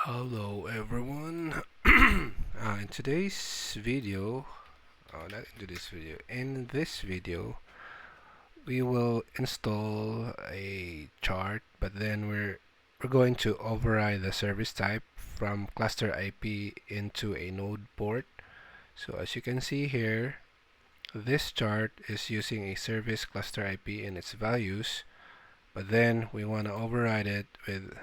Hello everyone. In today's video, not into this video, in this video we will install a chart, but then we're going to override the service type from ClusterIP into a NodePort. So as you can see here, this chart is using a service ClusterIP in its values, but then we want to override it with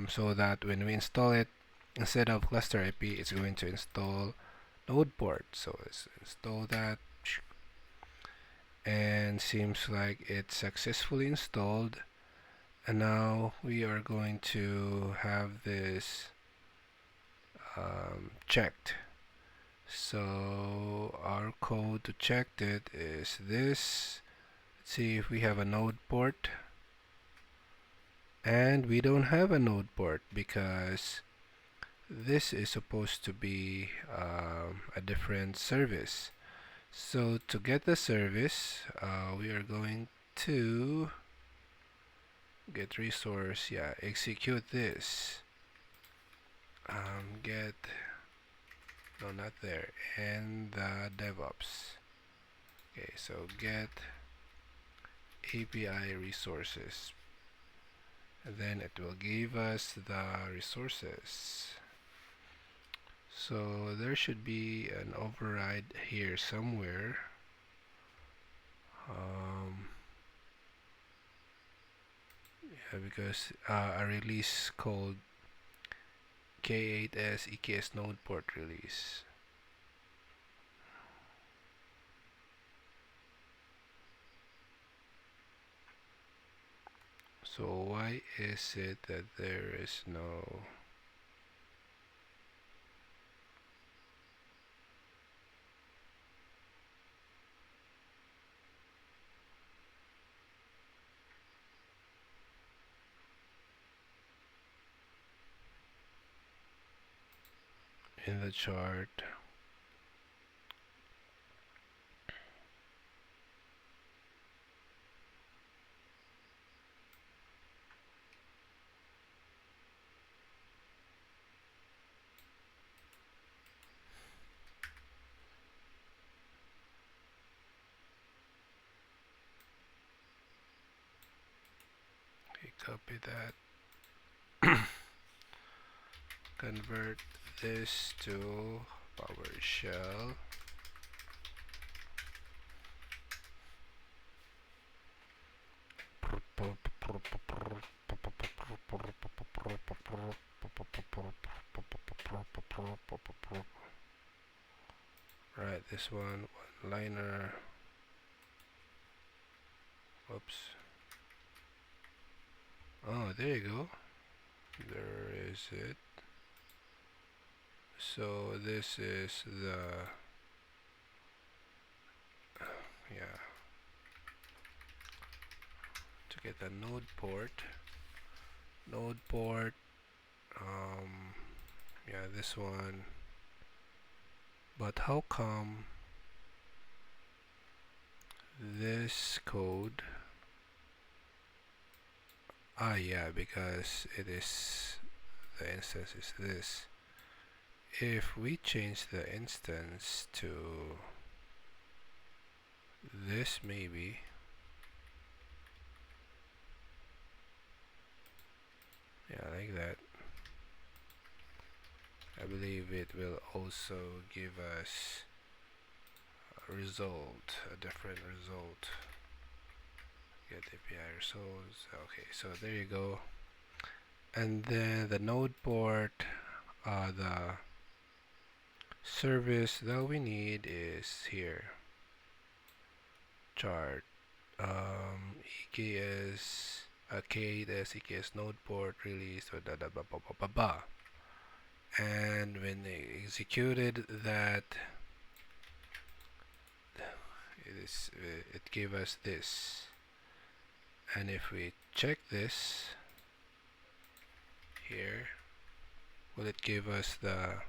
so that when we install it, instead of ClusterIP, it's going to install NodePort. So let's install that, and seems like it's successfully installed. And now we are going to have this checked. So our code to check it is this. Let's see if we have a NodePort. And we don't have a NodePort because this is supposed to be a different service. So to get the service, we are going to get resource, execute this, get, no, not there, and the DevOps. Okay, so get API resources, and then it will give us the resources. So there should be an override here somewhere. Because a release called K8s EKS NodePort release. So why is it that there is no in the chart? Okay, copy that. Convert this to PowerShell. Right, this one liner. Oops. Oh, there you go. There is it. So this is the to get the NodePort. This one. But how come this code? Because it is, the instance is this. If we change the instance to this, maybe, like that, I believe it will also give us a result, a different result. Get API results. Okay, so there you go. And then the NodePort, the service that we need is here. Chart, EKS, K8s EKS NodePort release, and when they executed that, it gave us this. And if we check this here, will it give us the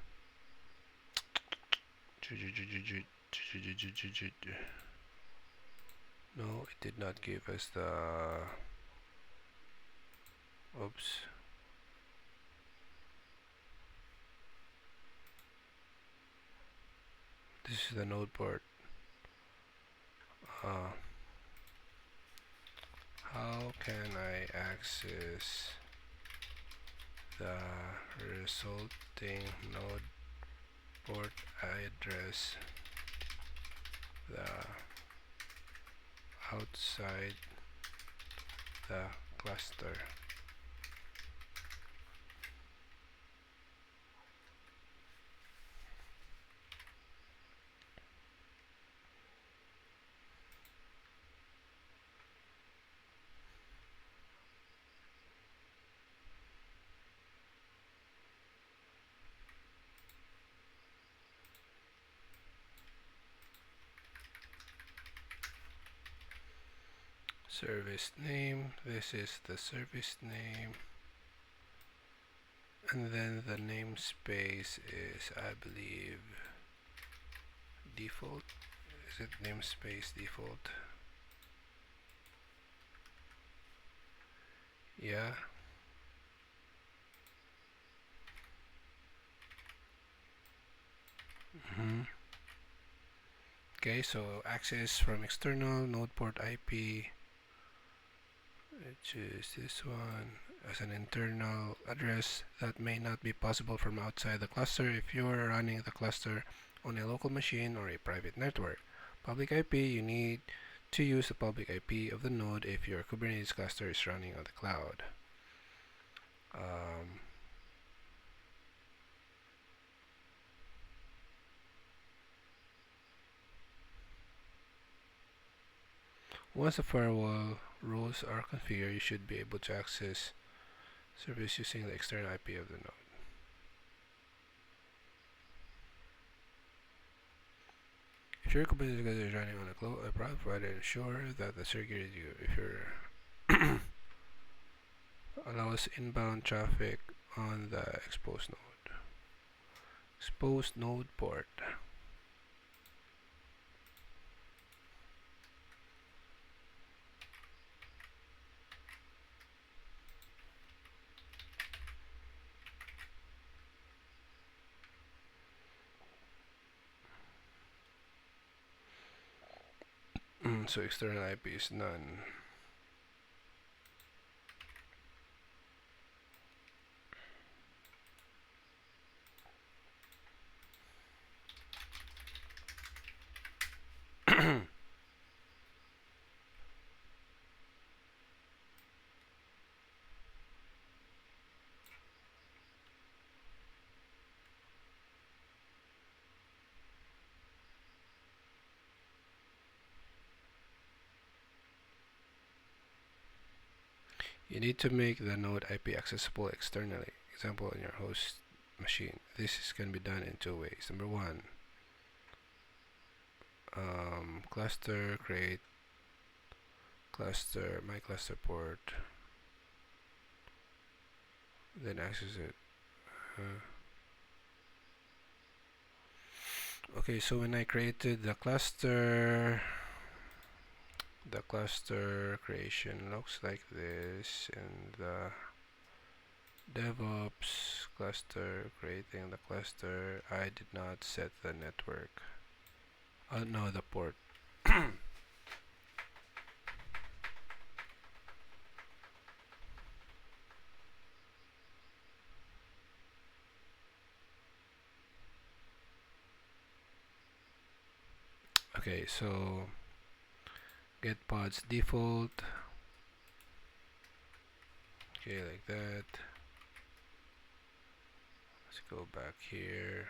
no, it did not give us the oops. is the NodePort. How can I access the resulting node port address the outside the cluster? Service name, this is the service name, and then the namespace is, I believe, default. Is it namespace default? Yeah. Okay, so access from external NodePort IP, which is this one, as an internal address that may not be possible from outside the cluster if you are running the cluster on a local machine or a private network. Public IP, you need to use the public IP of the node if your Kubernetes cluster is running on the cloud. Once the firewall rules are configured, you should be able to access service using the external IP of the node. If your Kubernetes cluster is running on a private provider, ensure that the security if your allows inbound traffic on the exposed node. Exposed node port. So external IP is none. You need to make the node IP accessible externally. Example, on your host machine. This can be done in two ways. Number one, cluster, create cluster, my cluster port, then access it. Okay, so when I created the cluster creation looks like this, and the DevOps cluster, creating the cluster, I did not set the network. No, the port. Okay, so get pods default. Okay, like that. Let's go back here.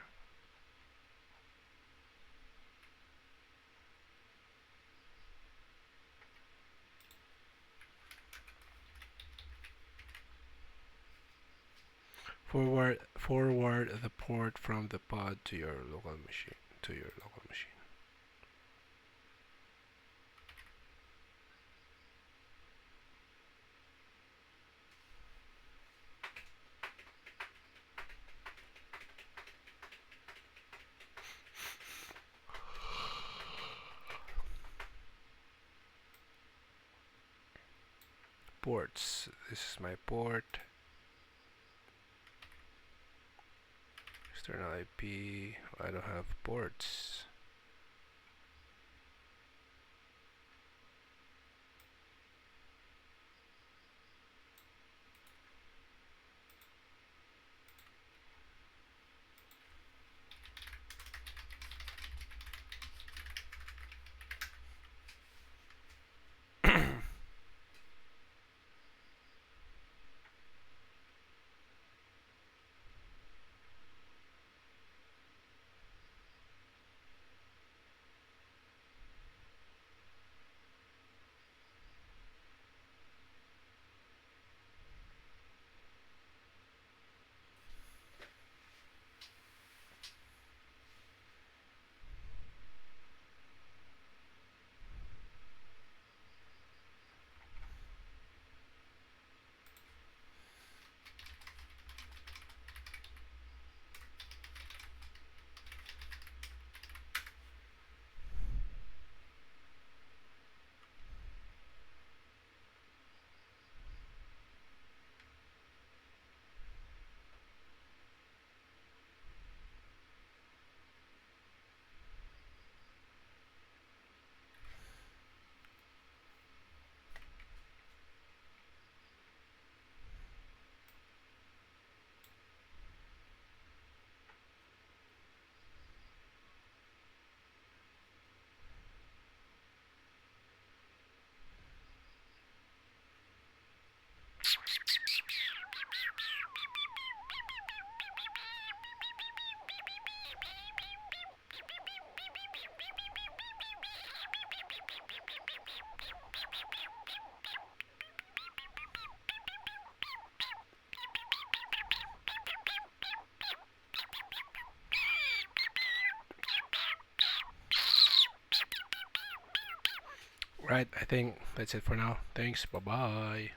Forward the port from the pod to your local machine. Ports. This is my port. External IP. I don't have ports. Right, I think that's it for now. Thanks, bye bye.